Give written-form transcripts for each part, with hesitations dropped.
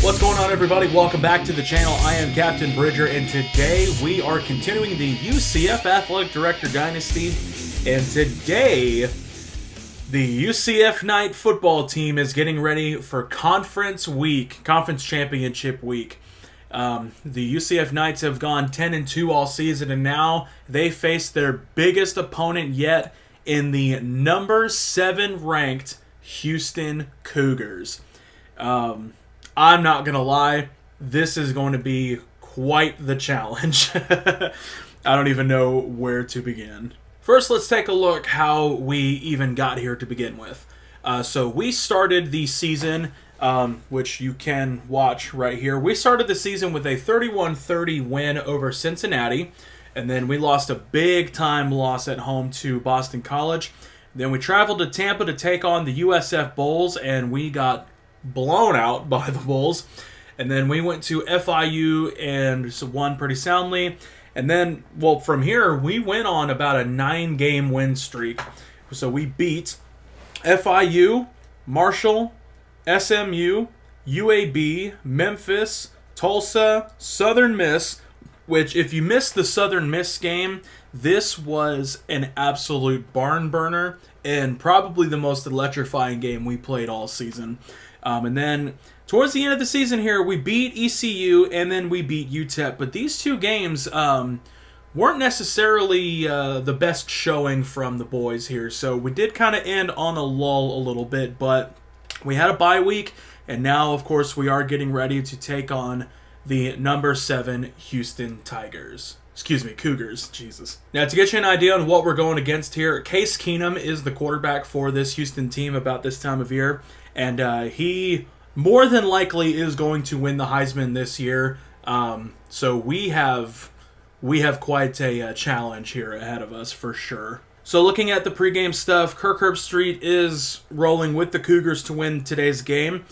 What's going on, everybody? Welcome back to the channel. I am Captain Bridger, and today we are continuing the UCF Athletic Director Dynasty. And today, the UCF Knight football team is getting ready for Conference Championship Week. The UCF Knights have gone 10-2 all season, and now they face their biggest opponent yet in the number 7 ranked Houston Cougars. I'm not going to lie, this is going to be quite the challenge. I don't even know where to begin. First, let's take a look how we even got here to begin with. So we started the season, which you can watch right here. We started the season with a 31-30 win over Cincinnati, and then we lost a big-time loss at home to Boston College. Then we traveled to Tampa to take on the USF Bulls, and we got blown out by the Bulls. And then we went to FIU and won pretty soundly. And then, well, from here, we went on about a 9-game win streak. So we beat FIU, Marshall, SMU, UAB, Memphis, Tulsa, Southern Miss, which if you missed the Southern Miss game, this was an absolute barn burner and probably the most electrifying game we played all season. And then towards the end of the season here, we beat ECU and then we beat UTEP. But these two games weren't necessarily the best showing from the boys here. So we did kind of end on a lull a little bit, but we had a bye week. And now, of course, we are getting ready to take on the number 7 Houston Cougars. Jesus. Now, to get you an idea on what we're going against here, Case Keenum is the quarterback for this Houston team about this time of year. And he more than likely is going to win the Heisman this year. So we have quite a challenge here ahead of us for sure. So looking at the pregame stuff, Kirk Herbstreit is rolling with the Cougars to win today's game.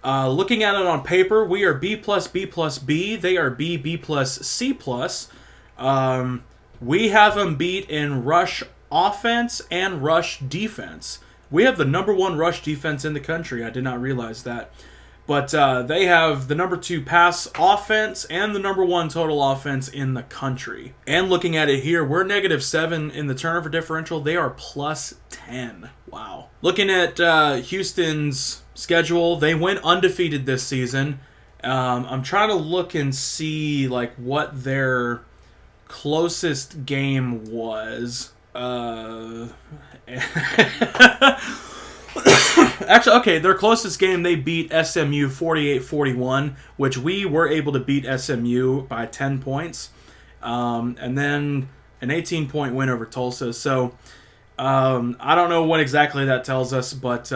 Looking at it on paper, we are B plus B plus B. They are B, B plus C plus. We have them beat in rush offense and rush defense. We have the number 1 rush defense in the country. I did not realize that. But they have the number 2 pass offense and the number 1 total offense in the country. And looking at it here, we're -7 in the turnover differential. They are plus 10. Wow. Looking at Houston's schedule, they went undefeated this season. I'm trying to look and see like what their closest game was. Actually, okay, their closest game, they beat SMU 48-41, which we were able to beat SMU by 10 points. And then an 18-point win over Tulsa. So, I don't know what exactly that tells us, but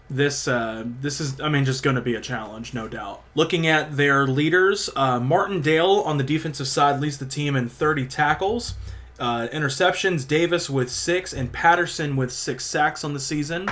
this is, I mean, just going to be a challenge, no doubt. Looking at their leaders, Martindale on the defensive side leads the team in 30 tackles. Interceptions, Davis with 6 and Patterson with 6 sacks on the season.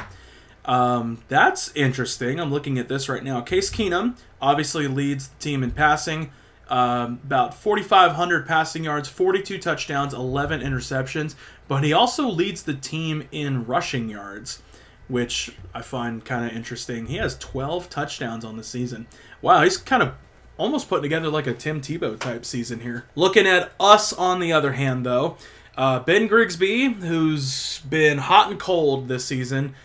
That's interesting. I'm looking at this right now. Case Keenum obviously leads the team in passing. About 4,500 passing yards, 42 touchdowns, 11 interceptions. But he also leads the team in rushing yards, which I find kind of interesting. He has 12 touchdowns on the season. Wow, he's kind of almost put together like a Tim Tebow type season here. Looking at us on the other hand, though, Ben Grigsby, who's been hot and cold this season,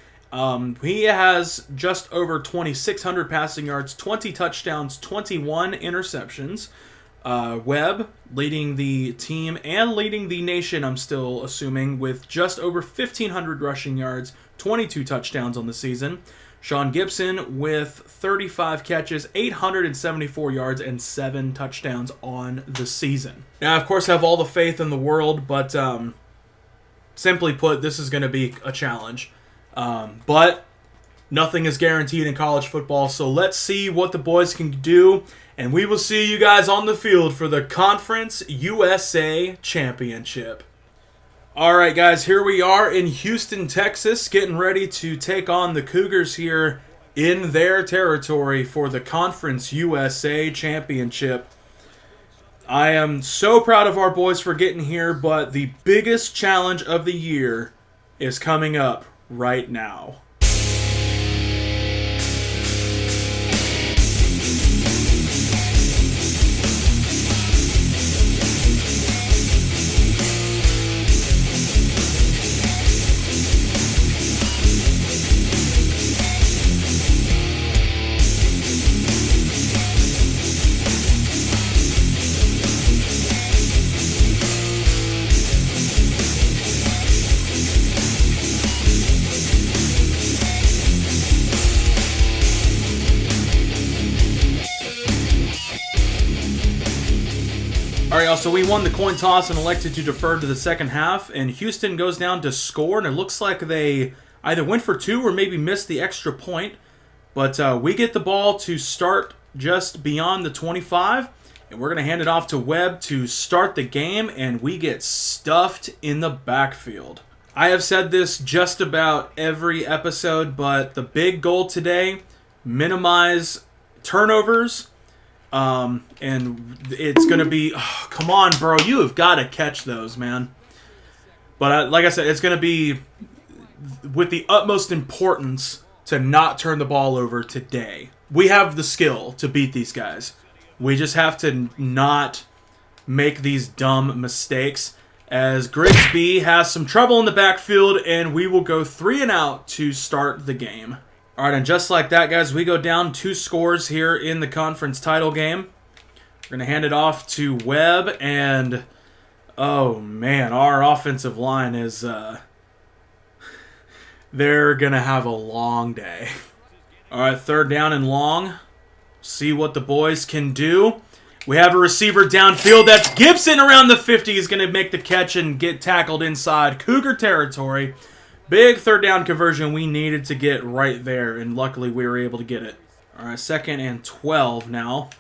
he has just over 2,600 passing yards, 20 touchdowns, 21 interceptions. Webb leading the team and leading the nation, I'm still assuming, with just over 1,500 rushing yards, 22 touchdowns on the season. Sean Gibson with 35 catches, 874 yards, and 7 touchdowns on the season. Now, of course, I have all the faith in the world, but simply put, this is going to be a challenge. But nothing is guaranteed in college football, so let's see what the boys can do, and we will see you guys on the field for the Conference USA Championship. All right, guys, here we are in Houston, Texas, getting ready to take on the Cougars here in their territory for the Conference USA Championship. I am so proud of our boys for getting here, but the biggest challenge of the year is coming up right now. right, y'all, so we won the coin toss and elected to defer to the second half, and Houston goes down to score, and it looks like they either went for two or maybe missed the extra point. But we get the ball to start just beyond the 25, and we're going to hand it off to Webb to start the game, and we get stuffed in the backfield. I have said this just about every episode, but the big goal today, minimize turnovers, and it's going to be, oh, come on, bro, you have got to catch those, man. But like I said, it's going to be with the utmost importance to not turn the ball over today. We have the skill to beat these guys. We just have to not make these dumb mistakes, as Grigsby has some trouble in the backfield, and we will go 3 and out to start the game. All right, and just like that, guys, we go down 2 scores here in the conference title game. We're going to hand it off to Webb, and oh, man, our offensive line is, they're going to have a long day. All right, 3rd down and long. See what the boys can do. We have a receiver downfield. That's Gibson around the 50. He's going to make the catch and get tackled inside Cougar territory. Big 3rd down conversion we needed to get right there, and luckily we were able to get it. All right, 2nd and 12 now.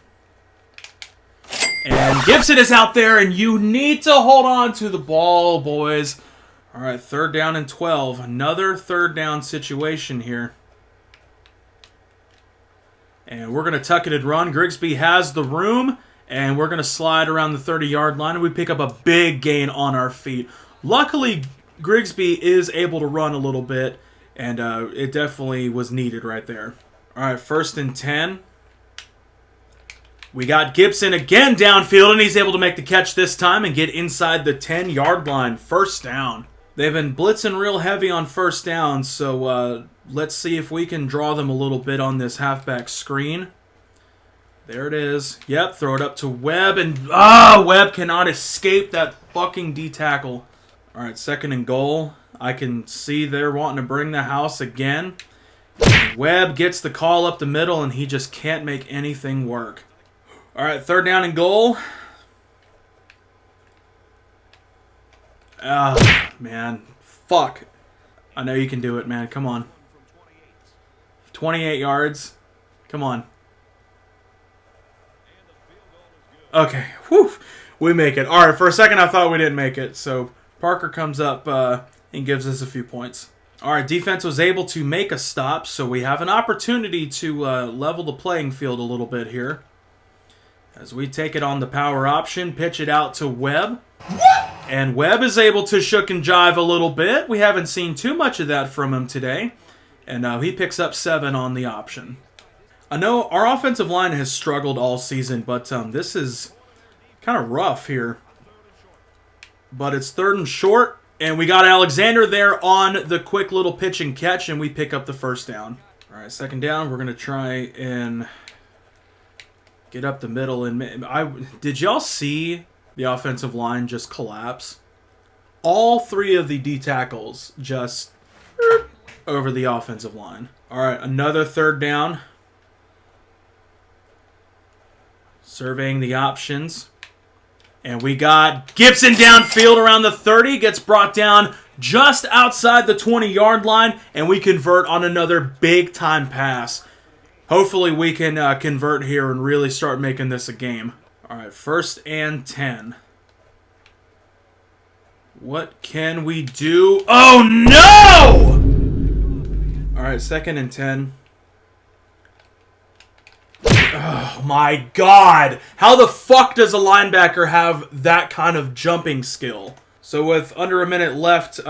And Gibson is out there, and you need to hold on to the ball, boys. All right, 3rd down and 12. Another 3rd down situation here. And we're going to tuck it and run. Grigsby has the room, and we're going to slide around the 30-yard line, and we pick up a big gain on our feet. Luckily, Grigsby is able to run a little bit, and it definitely was needed right there. All right, 1st and 10. We got Gibson again downfield, and he's able to make the catch this time and get inside the 10-yard line. 1st down. They've been blitzing real heavy on 1st down, so let's see if we can draw them a little bit on this halfback screen. There it is. Yep, throw it up to Webb, and Webb cannot escape that fucking D-tackle. All right, 2nd and goal. I can see they're wanting to bring the house again. Webb gets the call up the middle, and he just can't make anything work. All right, 3rd down and goal. Man. Fuck. I know you can do it, man. Come on. 28 yards. Come on. Okay. Whew. We make it. All right, for a second I thought we didn't make it. So Parker comes up and gives us a few points. All right, defense was able to make a stop, so we have an opportunity to level the playing field a little bit here. As we take it on the power option, pitch it out to Webb. And Webb is able to shook and jive a little bit. We haven't seen too much of that from him today. And he picks up 7 on the option. I know our offensive line has struggled all season, but this is kind of rough here. But it's 3rd and short, and we got Alexander there on the quick little pitch and catch, and we pick up the 1st down. All right, 2nd down, we're going to try and get up the middle. And did y'all see the offensive line just collapse? All 3 of the D tackles just over the offensive line. All right, another 3rd down. Surveying the options. And we got Gibson downfield around the 30. Gets brought down just outside the 20-yard line. And we convert on another big-time pass. Hopefully we can convert here and really start making this a game. All right, 1st and 10. What can we do? Oh, no! All right, 2nd and 10. Oh, my God. How the fuck does a linebacker have that kind of jumping skill? So with under a minute left,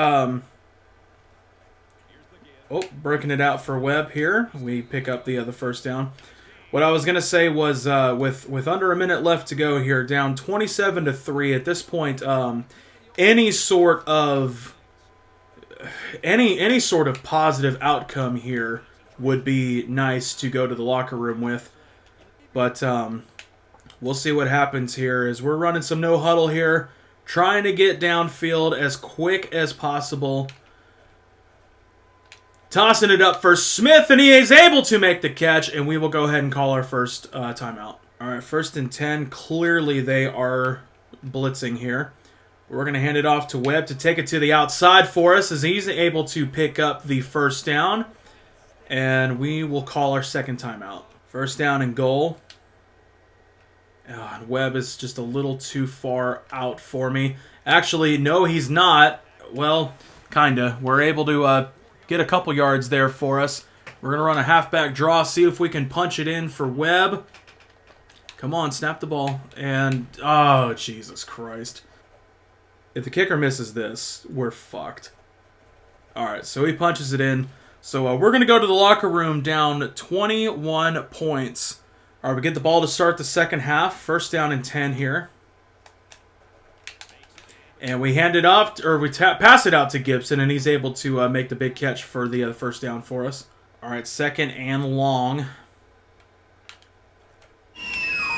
breaking it out for Webb here. We pick up the 1st down. What I was going to say was with under a minute left to go here, down 27-3 at this point, any sort of positive outcome here would be nice to go to the locker room with. But we'll see what happens here as we're running some no huddle here, trying to get downfield as quick as possible. Tossing it up for Smith, and he is able to make the catch, and we will go ahead and call our first timeout. All right, 1st and 10. Clearly they are blitzing here. We're going to hand it off to Webb to take it to the outside for us as he's able to pick up the first down. And we will call our second timeout. First down and goal. And Webb is just a little too far out for me. Actually, no, he's not. Well, kinda. We're able to get a couple yards there for us. We're going to run a halfback draw, see if we can punch it in for Webb. Come on, snap the ball. And, oh, Jesus Christ. If the kicker misses this, we're fucked. All right, so he punches it in. So we're going to go to the locker room down 21 points. All right, we get the ball to start the second half. First down and 10 here. And we hand it off, or we pass it out to Gibson, and he's able to make the big catch for the first down for us. All right, second and long.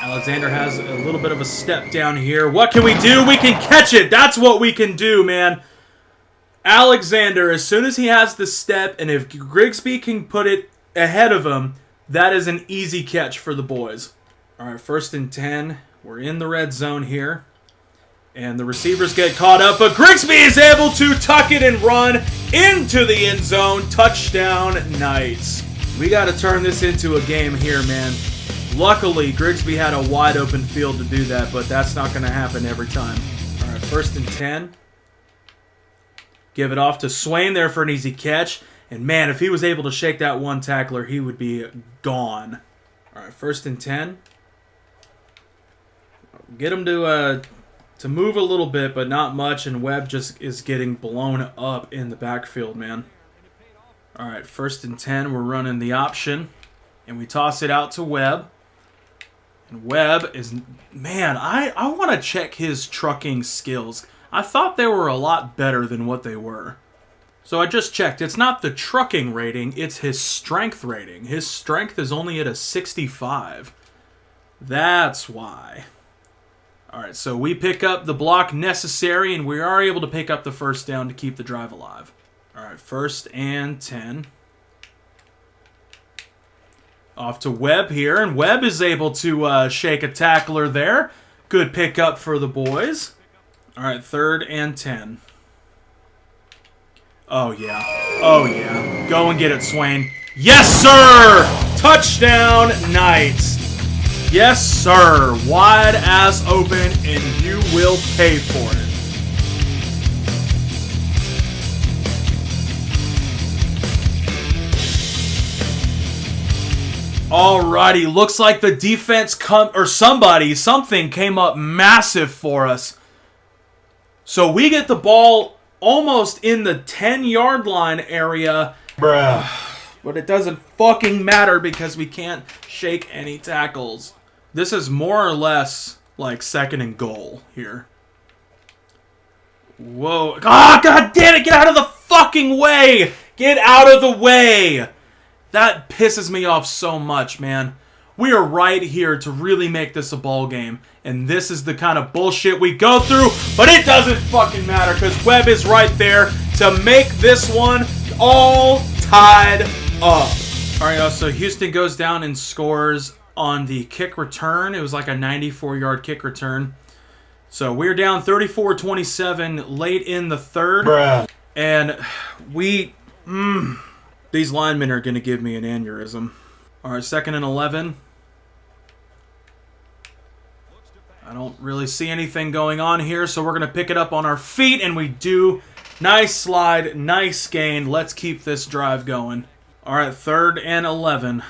Alexander has a little bit of a step down here. What can we do? We can catch it. That's what we can do, man. Alexander, as soon as he has the step, and if Grigsby can put it ahead of him, that is an easy catch for the boys. All right, first and 10. We're in the red zone here. And the receivers get caught up, but Grigsby is able to tuck it and run into the end zone. Touchdown, Knights. We got to turn this into a game here, man. Luckily, Grigsby had a wide open field to do that, but that's not going to happen every time. All right, first and 10. Give it off to Swain there for an easy catch. And man, if he was able to shake that one tackler, he would be gone. All right, first and 10. Get him to move a little bit, but not much, and Webb just is getting blown up in the backfield, man. All right, first and 10, we're running the option, and we toss it out to Webb. And Webb is, man, I want to check his trucking skills. I thought they were a lot better than what they were. So I just checked. It's not the trucking rating, it's his strength rating. His strength is only at a 65. That's why. All right, so we pick up the block necessary, and we are able to pick up the first down to keep the drive alive. All right, first and 10. Off to Webb here, and Webb is able to shake a tackler there. Good pickup for the boys. All right, third and 10. Oh, yeah. Oh, yeah. Go and get it, Swain. Yes, sir! Touchdown, Knights. Yes, sir. Wide ass open, and you will pay for it. Alrighty, looks like the defense something came up massive for us. So we get the ball almost in the 10-yard line area. Bruh. But it doesn't fucking matter because we can't shake any tackles. This is more or less like second and goal here. Whoa. Ah, God damn it! Get out of the fucking way! Get out of the way! That pisses me off so much, man. We are right here to really make this a ball game. And this is the kind of bullshit we go through. But it doesn't fucking matter because Webb is right there to make this one all tied up. Alright, so Houston goes down and scores on the kick return. It was like a 94-yard kick return. So we're down 34-27 late in the third. Bruh. And these linemen are going to give me an aneurysm. Alright, second and 11. I don't really see anything going on here, so we're going to pick it up on our feet, and we do. Nice slide, nice gain. Let's keep this drive going. Alright, third and 11.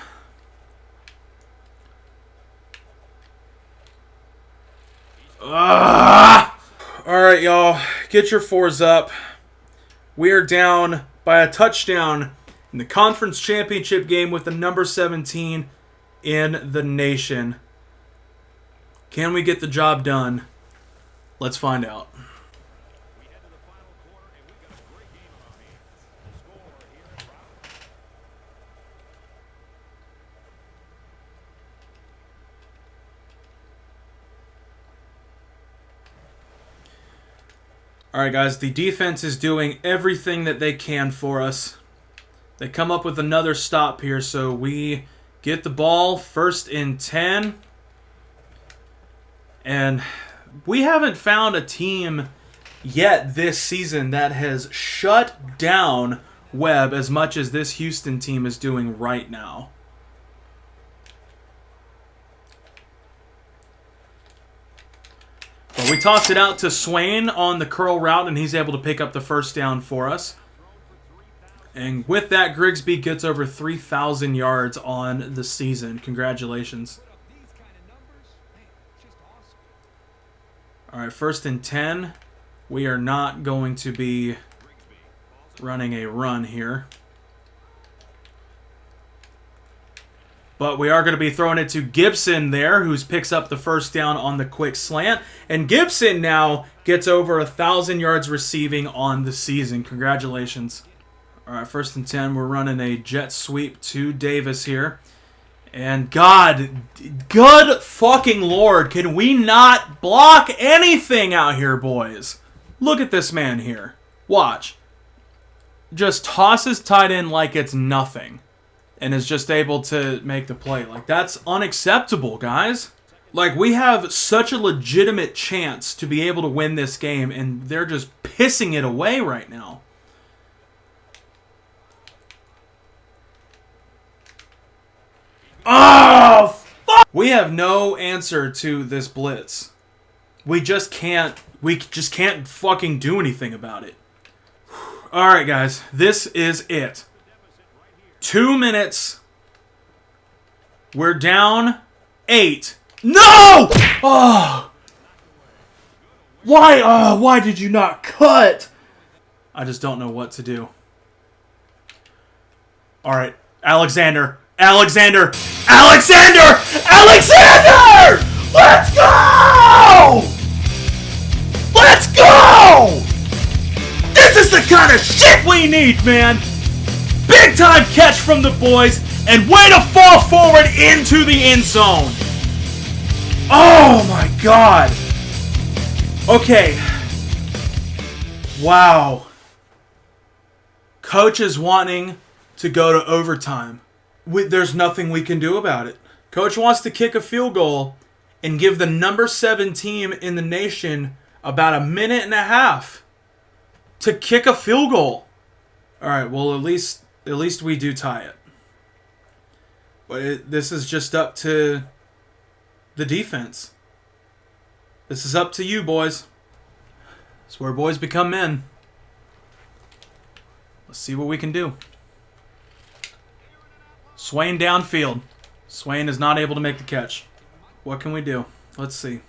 Alright, y'all. Get your fours up. We are down by a touchdown in the conference championship game with the number 17 in the nation. Can we get the job done? Let's find out. Alright guys, the defense is doing everything that they can for us. They come up with another stop here, so we get the ball first and 10. And we haven't found a team yet this season that has shut down Webb as much as this Houston team is doing right now. But we tossed it out to Swain on the curl route, and he's able to pick up the first down for us. And with that, Grigsby gets over 3,000 yards on the season. Congratulations. All right, 1st and 10. We are not going to be running a run here. But we are going to be throwing it to Gibson there, who picks up the first down on the quick slant. And Gibson now gets over 1,000 yards receiving on the season. Congratulations. All right, 1st and 10. We're running a jet sweep to Davis here. And God, good fucking Lord, can we not block anything out here, boys? Look at this man here. Watch. Just tosses tight end like it's nothing. And is just able to make the play. Like, that's unacceptable, guys. Like, we have such a legitimate chance to be able to win this game, and they're just pissing it away right now. Oh, fuck! We have no answer to this blitz. We just can't fucking do anything about it. All right, guys. This is it. 2 minutes. We're down 8. No! Oh! Why did you not cut? I just don't know what to do. All right, Alexander! Let's go! Let's go! This is the kind of shit we need, man! Big time catch from the boys, and way to fall forward into the end zone. Oh my God. Okay. Wow. Coach is wanting to go to overtime. There's nothing we can do about it. Coach wants to kick a field goal and give the number 7 team in the nation about a minute and a half to kick a field goal. All right, well, at least we do tie it. But this is just up to the defense. This is up to you, boys. It's where boys become men. Let's see what we can do. Swain downfield. Swain is not able to make the catch. What can we do? Let's see.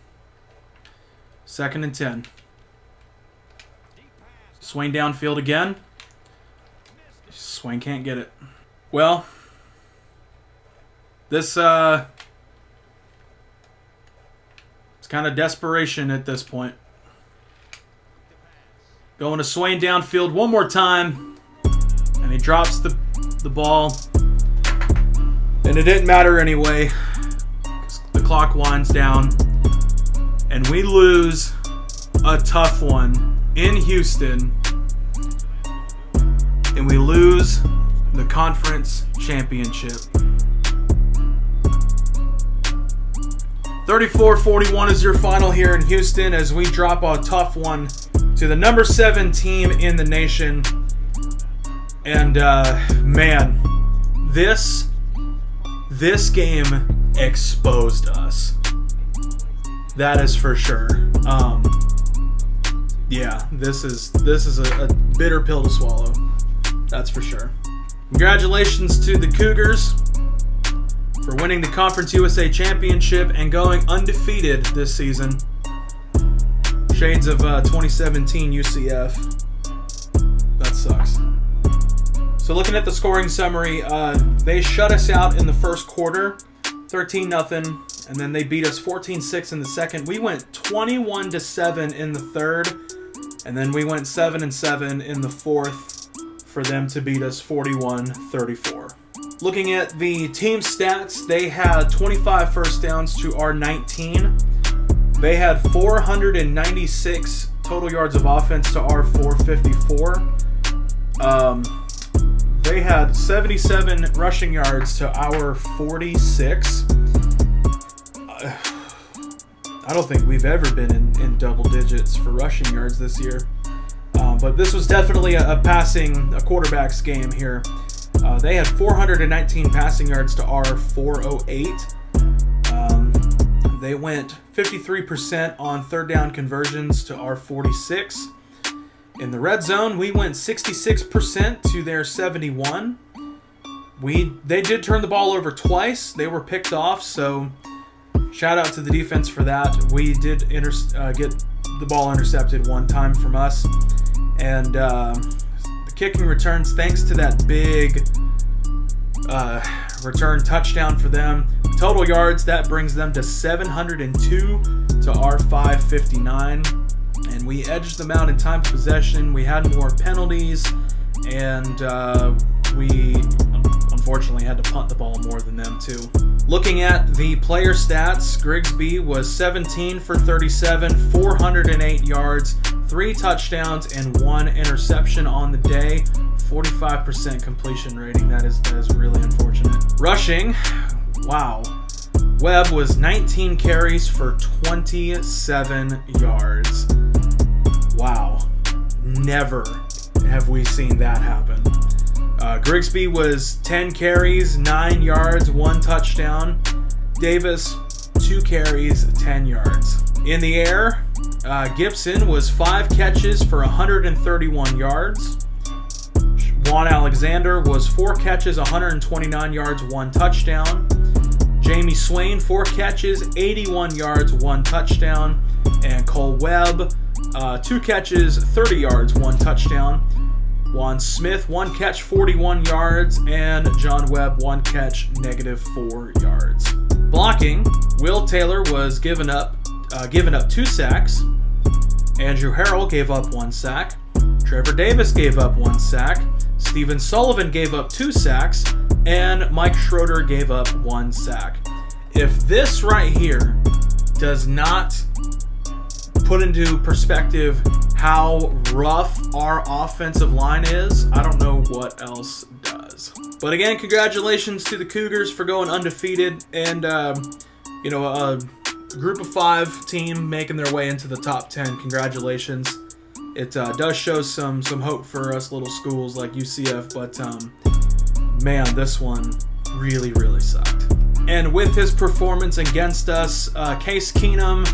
2nd and 10. Swain downfield again. Swain can't get it. Well, this it's kind of desperation at this point. Going to Swain downfield one more time, and he drops the ball. And it didn't matter anyway. The clock winds down, and we lose a tough one in Houston. And we lose the conference championship. 34-41 is your final here in Houston as we drop a tough one to the number 7 team in the nation. And, man, this game exposed us. That is for sure. Yeah, this is a bitter pill to swallow. That's for sure. Congratulations to the Cougars for winning the Conference USA Championship and going undefeated this season. Shades of 2017 UCF. That sucks. So looking at the scoring summary, they shut us out in the first quarter, 13-0, and then they beat us 14-6 in the second. We went 21-7 in the third, and then we went 7-7 in the fourth for them to beat us 41-34. Looking at the team stats, they had 25 first downs to our 19. They had 496 total yards of offense to our 454. They had 77 rushing yards to our 46. I don't think we've ever been in double digits for rushing yards this year. But this was definitely a quarterback's game here. They had 419 passing yards to our 408. They went 53% on third down conversions to our 46. In the red zone, we went 66% to their 71. They did turn the ball over twice. They were picked off, so shout out to the defense for that. We did get the ball intercepted one time from us. And the kicking returns, thanks to that big return touchdown for them. Total yards, that brings them to 702 to our 559. And we edged them out in time of possession. We had more penalties, and we unfortunately had to punt the ball more than them too. Looking at the player stats, Grigsby was 17 for 37, 408 yards, 3 touchdowns, and 1 interception on the day. 45% completion rating. That is really unfortunate. Rushing, wow. Webb was 19 carries for 27 yards. Wow. Never have we seen that happen. Grigsby was 10 carries, 9 yards, 1 touchdown. Davis, 2 carries, 10 yards. In the air, Gibson was 5 catches for 131 yards. Juan Alexander was 4 catches, 129 yards, 1 touchdown. Jamie Swain, 4 catches, 81 yards, 1 touchdown. And Cole Webb, 2 catches, 30 yards, 1 touchdown. Juan Smith, 1 catch, 41 yards. And John Webb, 1 catch, -4 yards. Blocking, Will Taylor was given up 2 sacks. Andrew Harrell gave up 1 sack. Trevor Davis gave up 1 sack. Steven Sullivan gave up 2 sacks. And Mike Schroeder gave up 1 sack. If this right here does not put into perspective how rough our offensive line is, I don't know what else does. But again, congratulations to the Cougars for going undefeated, and a group of 5 team making their way into the top 10. Congratulations. It does show some hope for us little schools like UCF, but man, this one really, really sucked. And with his performance against us, Case Keenum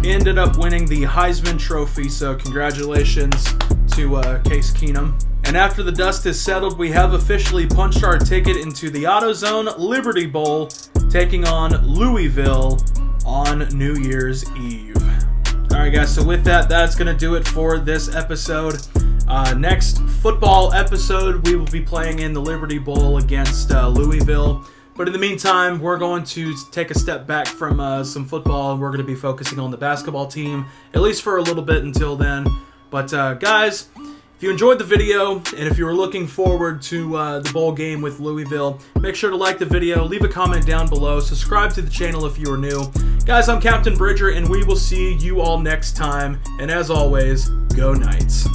ended up winning the Heisman Trophy, so congratulations to Case Keenum. And after the dust has settled, we have officially punched our ticket into the AutoZone Liberty Bowl, taking on Louisville on New Year's Eve. Alright guys, so with that, that's going to do it for this episode. Next football episode, we will be playing in the Liberty Bowl against Louisville. But in the meantime, we're going to take a step back from some football, and we're going to be focusing on the basketball team, at least for a little bit until then. But guys, if you enjoyed the video, and if you were looking forward to the bowl game with Louisville, make sure to like the video, leave a comment down below, subscribe to the channel if you are new. Guys, I'm Captain Bridger, and we will see you all next time. And as always, go Knights.